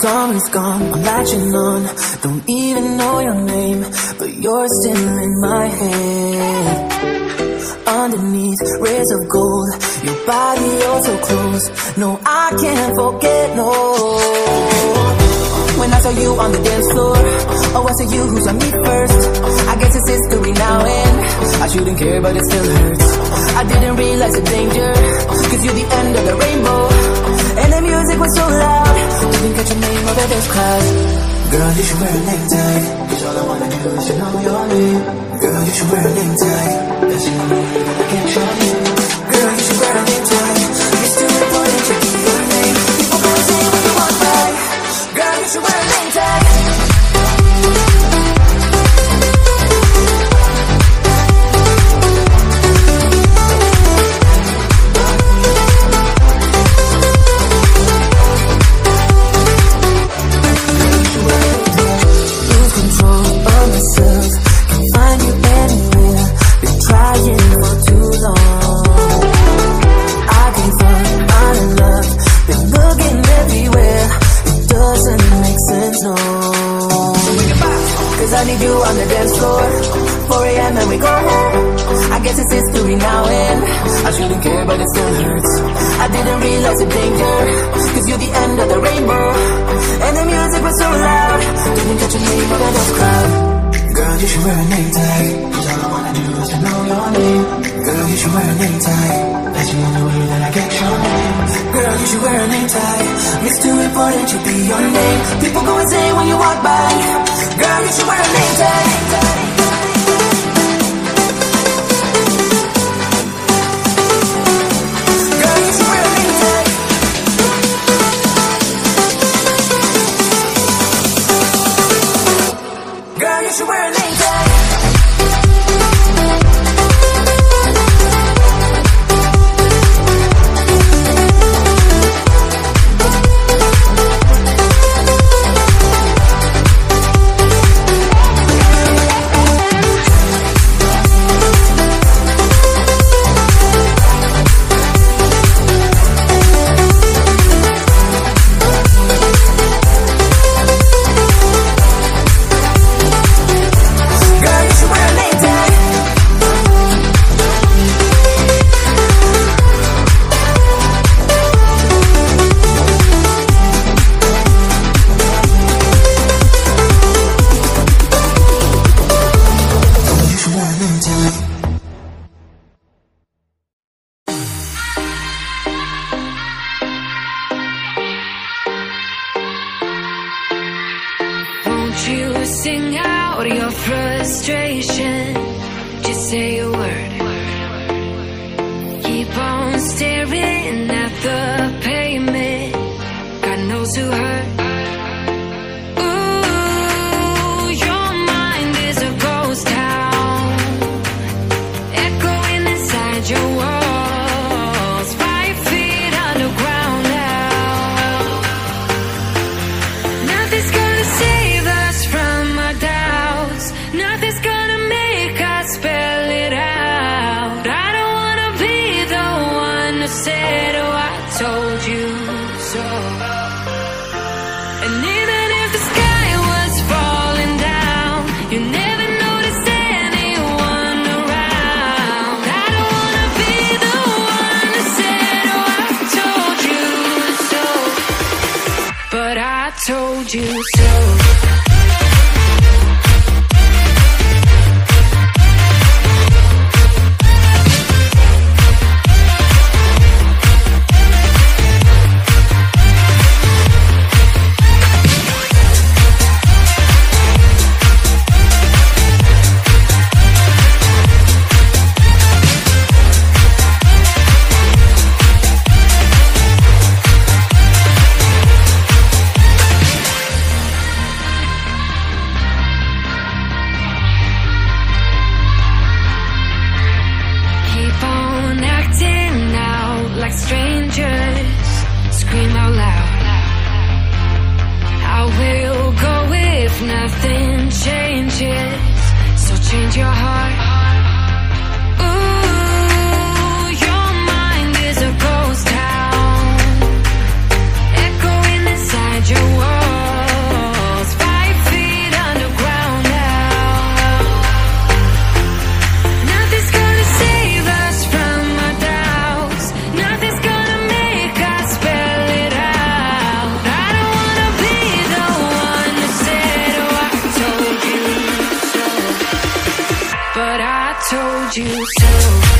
summer's gone, I'm latching on. Don't even know your name, but you're still in my head. Underneath rays of gold, your body oh so close. No, I can't forget, no. When I saw you on the dance floor, oh I saw you who saw me first. I guess it's history now and I shouldn't care but it still hurts. I didn't realize the danger, cause you're the end of the rainbow. And the music was so loud, didn't catch your name over this crowd. Girl, you should wear a name tag, cause all I wanna do is to know your name. Girl, you should wear a name tag, that's the only way that I can show you. Girl, you should wear a name tag, it's too important to keep your name. People gonna say when you walk by, girl, you should wear a name tag. I need you on the dance floor, 4 AM and we go home. I guess it's history now and I shouldn't care but it still hurts. I didn't realize the danger, cause you're the end of the rainbow. And the music was so loud, didn't catch your name over this crowd. Girl, you should wear a name tag, cause all I wanna do is to know your name. Girl, you should wear a name tag, that's the only way that I get your name. Girl, you should wear a name tag, it's too important to be your name. People go and say when you walk by, girl, you should wear a name tag. Girl, you should wear a name tag. Girl, you should wear a name tag. Your wall. you so.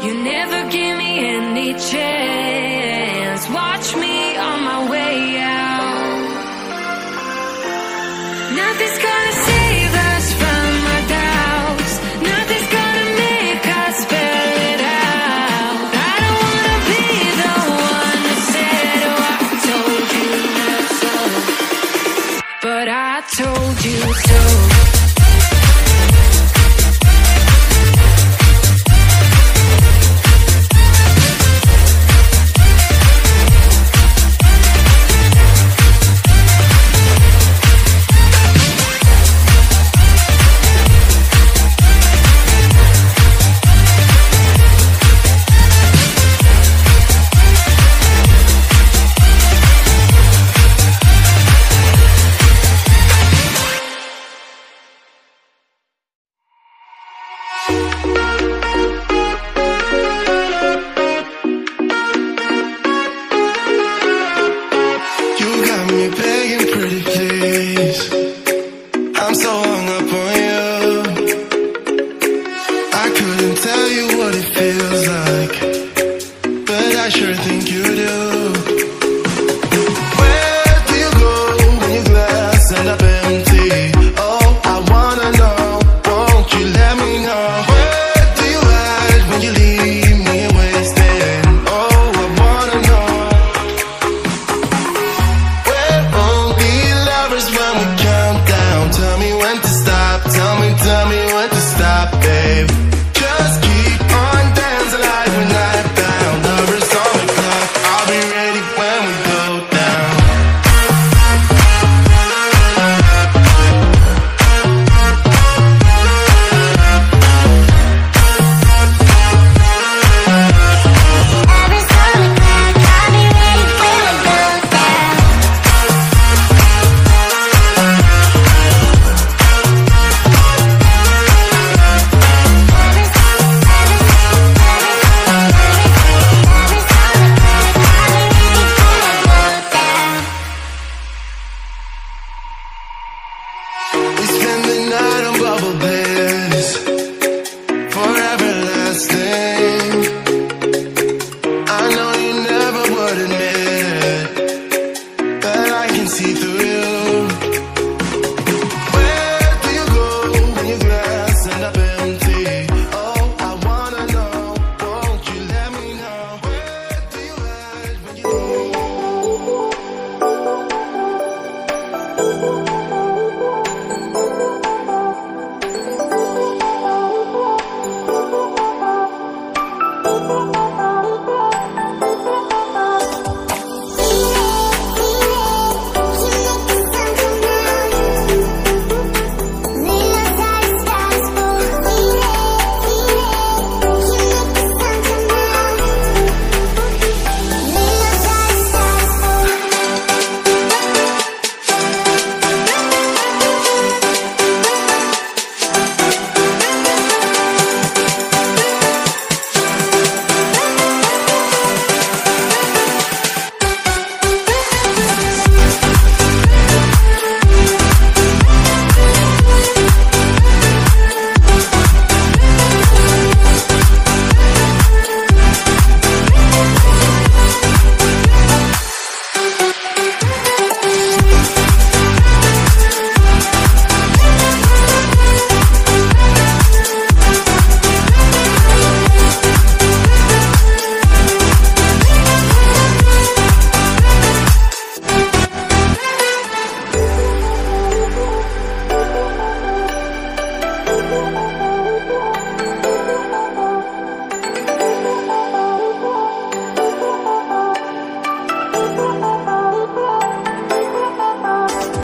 You never give me any chance.